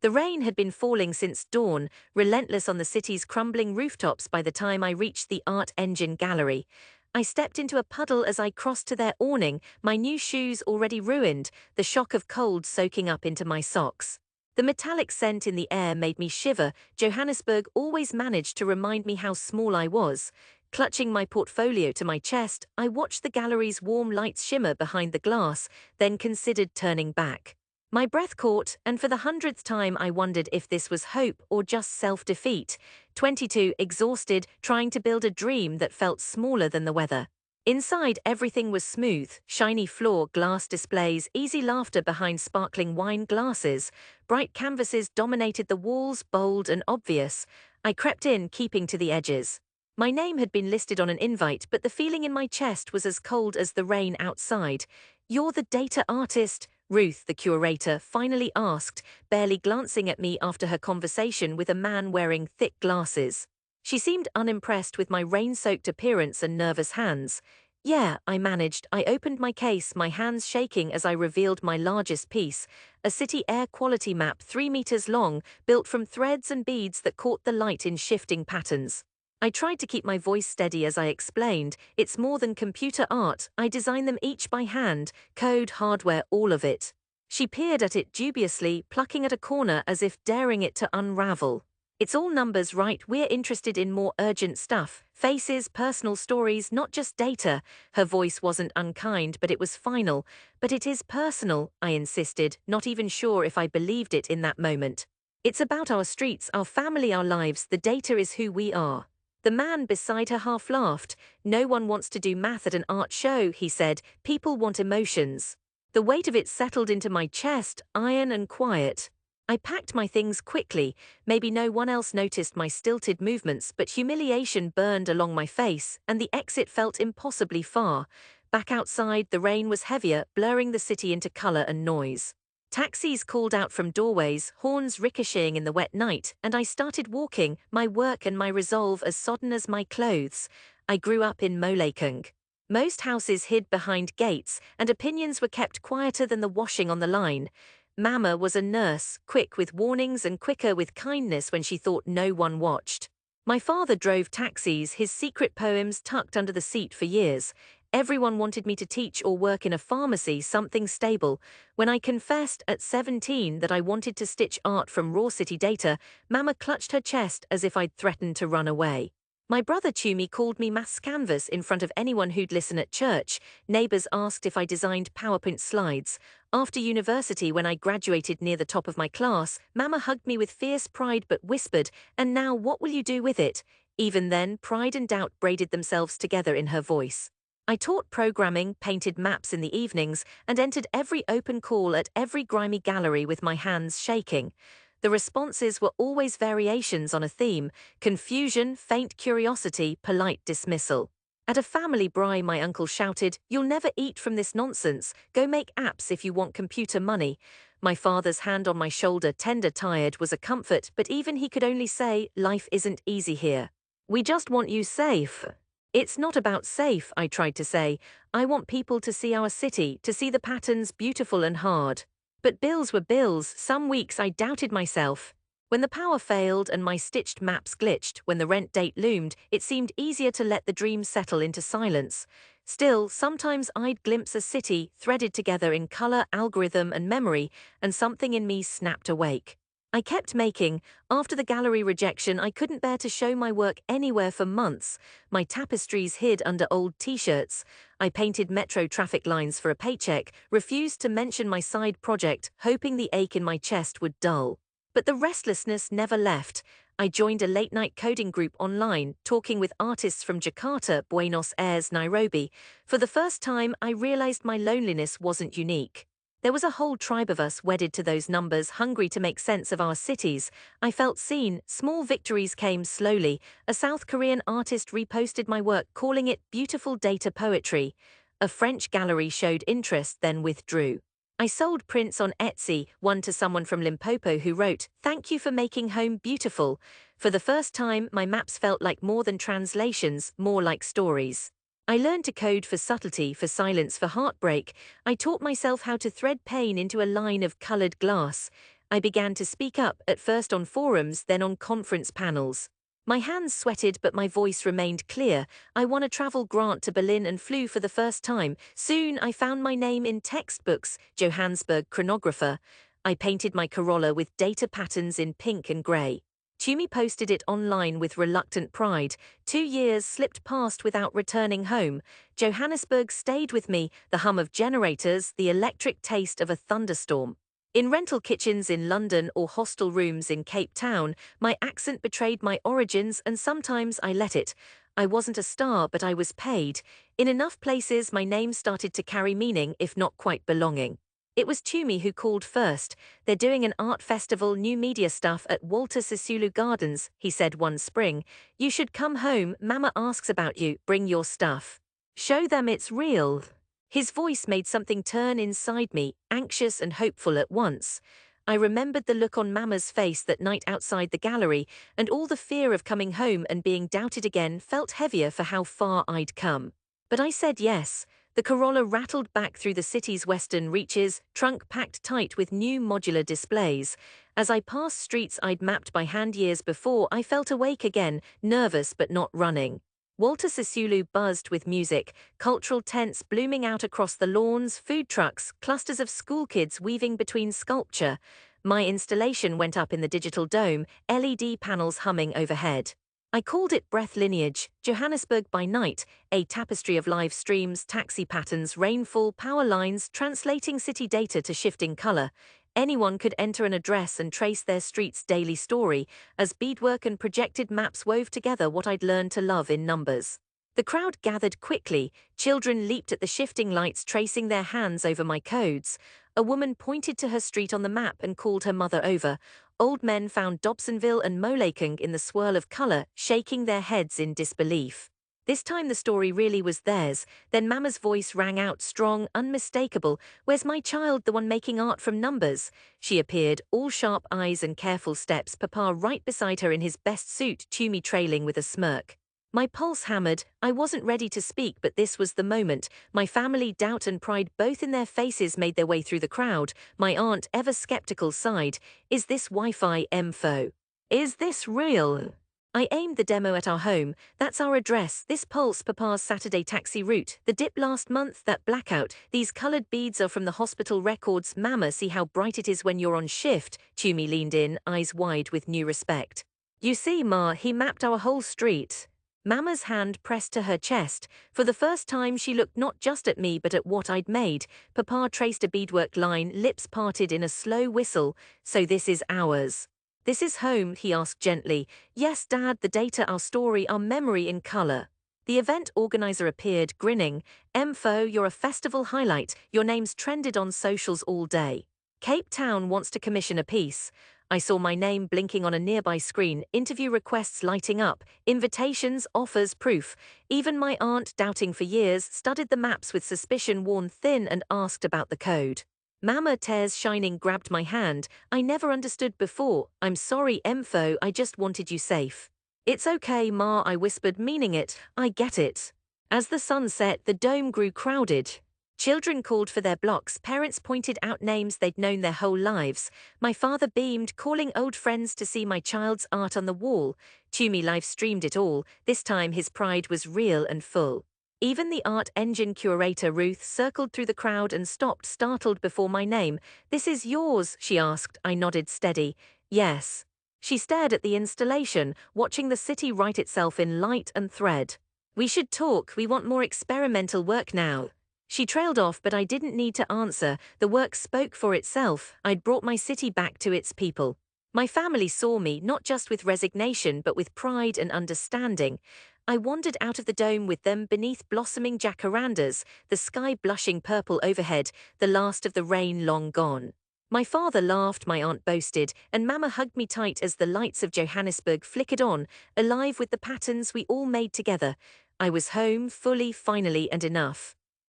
The rain had been falling since dawn, relentless on the city's crumbling rooftops by the time I reached the Art Engine Gallery. I stepped into a puddle as I crossed to their awning, my new shoes already ruined, the shock of cold soaking up into my socks. The metallic scent in the air made me shiver. Johannesburg always managed to remind me how small I was. Clutching my portfolio to my chest, I watched the gallery's warm lights shimmer behind the glass, then considered turning back. My breath caught, and for the 100th time I wondered if this was hope or just self-defeat. 22, exhausted, trying to build a dream that felt smaller than the weather. Inside, everything was smooth, shiny floor, glass displays, easy laughter behind sparkling wine glasses. Bright canvases dominated the walls, bold and obvious. I crept in, keeping to the edges. My name had been listed on an invite, but the feeling in my chest was as cold as the rain outside. "You're the data artist?" Ruth, the curator, finally asked, barely glancing at me after her conversation with a man wearing thick glasses. She seemed unimpressed with my rain-soaked appearance and nervous hands. "Yeah," I managed. I opened my case, my hands shaking as I revealed my largest piece, a city air quality map 3 meters long, built from threads and beads that caught the light in shifting patterns. I tried to keep my voice steady as I explained, "It's more than computer art, I design them each by hand, code, hardware, all of it." She peered at it dubiously, plucking at a corner as if daring it to unravel. "It's all numbers, right? We're interested in more urgent stuff, faces, personal stories, not just data." Her voice wasn't unkind, but it was final. "But it is personal," I insisted, not even sure if I believed it in that moment. "It's about our streets, our family, our lives. The data is who we are." The man beside her half laughed. "No one wants to do math at an art show," he said. "People want emotions." The weight of it settled into my chest, iron and quiet. I packed my things quickly. Maybe no one else noticed my stilted movements, but humiliation burned along my face, and the exit felt impossibly far. Back outside, the rain was heavier, blurring the city into color and noise. Taxis called out from doorways, horns ricocheting in the wet night, and I started walking, my work and my resolve as sodden as my clothes. I grew up in Molekung. Most houses hid behind gates, and opinions were kept quieter than the washing on the line. Mama was a nurse, quick with warnings and quicker with kindness when she thought no one watched. My father drove taxis, his secret poems tucked under the seat for years. Everyone wanted me to teach or work in a pharmacy, something stable. When I confessed at 17 that I wanted to stitch art from raw city data, Mama clutched her chest as if I'd threatened to run away. My brother Tumi called me maths canvas in front of anyone who'd listen at church. Neighbors asked if I designed PowerPoint slides. After university, when I graduated near the top of my class, Mama hugged me with fierce pride but whispered, "And now what will you do with it?" Even then, pride and doubt braided themselves together in her voice. I taught programming, painted maps in the evenings, and entered every open call at every grimy gallery with my hands shaking. The responses were always variations on a theme: confusion, faint curiosity, polite dismissal. At a family braai, my uncle shouted, "You'll never eat from this nonsense. Go make apps if you want computer money." My father's hand on my shoulder, tender, tired, was a comfort, but even he could only say, "Life isn't easy here. We just want you safe." "It's not about safe," I tried to say. "I want people to see our city, to see the patterns, beautiful and hard." But bills were bills. Some weeks I doubted myself. When the power failed and my stitched maps glitched, when the rent date loomed, it seemed easier to let the dream settle into silence. Still, sometimes I'd glimpse a city threaded together in color, algorithm and memory, and something in me snapped awake. I kept making. After the gallery rejection, I couldn't bear to show my work anywhere for months. My tapestries hid under old t-shirts. I painted metro traffic lines for a paycheck, refused to mention my side project, hoping the ache in my chest would dull. But the restlessness never left. I joined a late-night coding group online, talking with artists from Jakarta, Buenos Aires, Nairobi. For the first time, I realized my loneliness wasn't unique. There was a whole tribe of us wedded to those numbers, hungry to make sense of our cities. I felt seen. Small victories came slowly. A South Korean artist reposted my work, calling it beautiful data poetry. A French gallery showed interest, then withdrew. I sold prints on Etsy, one to someone from Limpopo who wrote, "Thank you for making home beautiful." For the first time, my maps felt like more than translations, more like stories. I learned to code for subtlety, for silence, for heartbreak. I taught myself how to thread pain into a line of colored glass. I began to speak up, at first on forums, then on conference panels. My hands sweated, but my voice remained clear. I won a travel grant to Berlin and flew for the first time. Soon I found my name in textbooks, Johannesburg chronographer. I painted my Corolla with data patterns in pink and grey. Tumi posted it online with reluctant pride. 2 years slipped past without returning home. Johannesburg stayed with me, the hum of generators, the electric taste of a thunderstorm. In rental kitchens in London or hostel rooms in Cape Town, my accent betrayed my origins, and sometimes I let it. I wasn't a star, but I was paid. In enough places, my name started to carry meaning, if not quite belonging. It was Tumi who called first. "They're doing an art festival, new media stuff at Walter Sisulu Gardens," he said one spring. "You should come home, Mama asks about you, bring your stuff. Show them it's real." His voice made something turn inside me, anxious and hopeful at once. I remembered the look on Mama's face that night outside the gallery, and all the fear of coming home and being doubted again felt heavier for how far I'd come. But I said yes. The Corolla rattled back through the city's western reaches, trunk packed tight with new modular displays. As I passed streets I'd mapped by hand years before, I felt awake again, nervous but not running. Walter Sisulu buzzed with music, cultural tents blooming out across the lawns, food trucks, clusters of schoolkids weaving between sculpture. My installation went up in the digital dome, LED panels humming overhead. I called it Breath Lineage, Johannesburg by Night, a tapestry of live streams, taxi patterns, rainfall, power lines, translating city data to shifting color. Anyone could enter an address and trace their street's daily story, as beadwork and projected maps wove together what I'd learned to love in numbers. The crowd gathered quickly. Children leaped at the shifting lights, tracing their hands over my codes. A woman pointed to her street on the map and called her mother over. Old men found Dobsonville and Molekeng in the swirl of color, shaking their heads in disbelief. This time the story really was theirs. Then Mama's voice rang out, strong, unmistakable. "Where's my child, the one making art from numbers?" She appeared, all sharp eyes and careful steps, Papa right beside her in his best suit, Tumi trailing with a smirk. My pulse hammered. I wasn't ready to speak, but this was the moment. My family, doubt and pride both in their faces, made their way through the crowd. My aunt, ever skeptical, sighed. "Is this Wi-Fi info? Is this real?" I aimed the demo at our home. "That's our address. This pulse, Papa's Saturday taxi route. The dip last month, that blackout. These colored beads are from the hospital records. Mama, see how bright it is when you're on shift." Tumi leaned in, eyes wide with new respect. "You see, Ma, he mapped our whole street." Mama's hand pressed to her chest. For the first time she looked not just at me but at what I'd made. Papa traced a beadwork line, lips parted in a slow whistle. "So this is ours." "This is home?" he asked gently. "Yes, Dad, the data, our story, our memory in color." The event organizer appeared, grinning. "Mfo, you're a festival highlight. Your name's trended on socials all day. Cape Town wants to commission a piece." I saw my name blinking on a nearby screen, interview requests lighting up, invitations, offers, proof. Even my aunt, doubting for years, studied the maps with suspicion worn thin and asked about the code. Mama, tears shining, grabbed my hand. "I never understood before. I'm sorry, Mfo, I just wanted you safe." "It's okay, Ma," I whispered, meaning it. "I get it." As the sun set, the dome grew crowded. Children called for their blocks, parents pointed out names they'd known their whole lives. My father beamed, calling old friends to see my child's art on the wall. Tumi live-streamed it all. This time his pride was real and full. Even the art engine curator Ruth circled through the crowd and stopped, startled before my name. "This is yours?" she asked. I nodded steady. "Yes." She stared at the installation, watching the city write itself in light and thread. "We should talk, we want more experimental work now." She trailed off, but I didn't need to answer. The work spoke for itself. I'd brought my city back to its people. My family saw me, not just with resignation, but with pride and understanding. I wandered out of the dome with them beneath blossoming jacarandas, the sky blushing purple overhead, the last of the rain long gone. My father laughed, my aunt boasted, and Mama hugged me tight as the lights of Johannesburg flickered on, alive with the patterns we all made together. I was home, fully, finally, and enough.